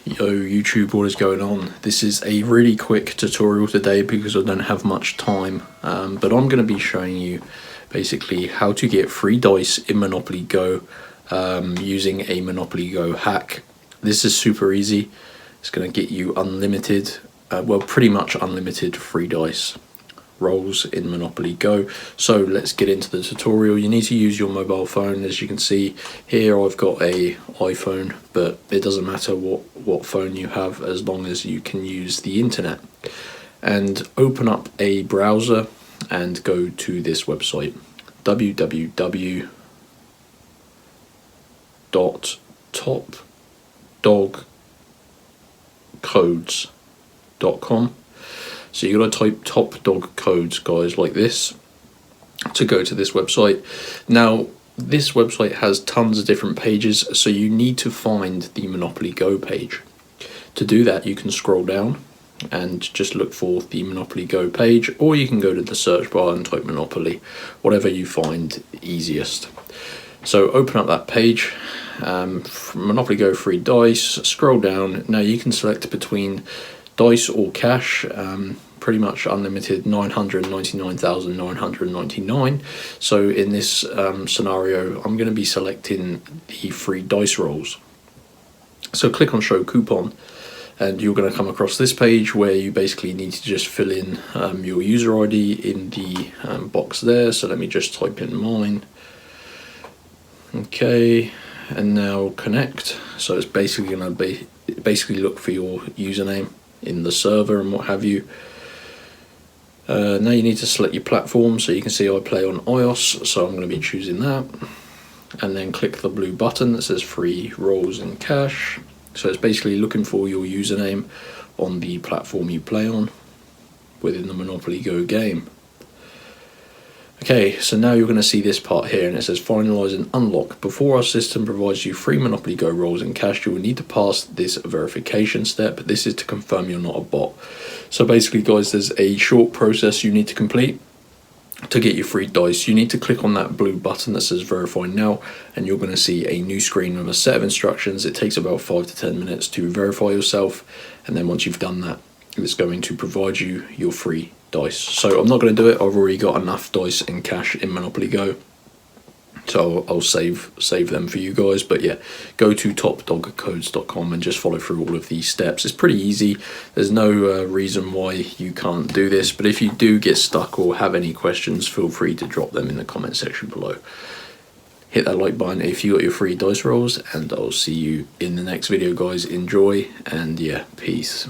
Yo YouTube, what is going on? This is a really quick tutorial today because I don't have much time, but I'm going to be showing you basically how to get free dice in Monopoly Go using a Monopoly Go hack. This is super easy. It's going to get you unlimited, well pretty much unlimited free dice rolls in Monopoly Go. So let's get into the tutorial. You need to use your mobile phone. As you can see here, I've got a iPhone, but it doesn't matter what phone you have as long as you can use the internet. And open up a browser and go to this website, www.topdogcodes.com. So you got to type top dog codes, guys, like this, to go to this website. Now, this website has tons of different pages, so you need to find the Monopoly Go page. To do that, you can scroll down and just look for the Monopoly Go page, or you can go to the search bar and type Monopoly, whatever you find easiest. So open up that page, Monopoly Go free dice, scroll down. Now you can select between dice or cash, pretty much unlimited, 999,999. So in this scenario, I'm going to be selecting the free dice rolls. So click on show coupon, and you're going to come across this page where you basically need to just fill in your user ID in the box there. So let me just type in mine. Okay, and now connect. So it's basically going to be look for your username in the server and what have you. Now you need to select your platform, so you can see I play on iOS, so I'm going to be choosing that, and then click the blue button that says free rolls in cash. So it's basically looking for your username on the platform you play on within the Monopoly Go game. Okay, so now you're going to see this part here, and it says finalize and unlock. Before our system provides you free Monopoly Go rolls in cash, you will need to pass this verification step. This is to confirm you're not a bot. So basically, guys, there's a short process you need to complete to get your free dice. You need to click on that blue button that says verify now, and you're going to see a new screen with a set of instructions. It takes about 5 to 10 minutes to verify yourself, and then once you've done that, it's going to provide you your free dice. So I'm not going to do it. I've already got enough dice and cash in Monopoly Go, so I'll save them for you guys. But yeah, go to topdogcodes.com and just follow through all of these steps. It's pretty easy. There's no reason why you can't do this, but if you do get stuck or have any questions, feel free to drop them in the comment section below. Hit that like button if you got your free dice rolls, and I'll see you in the next video, guys. Enjoy, and yeah, peace.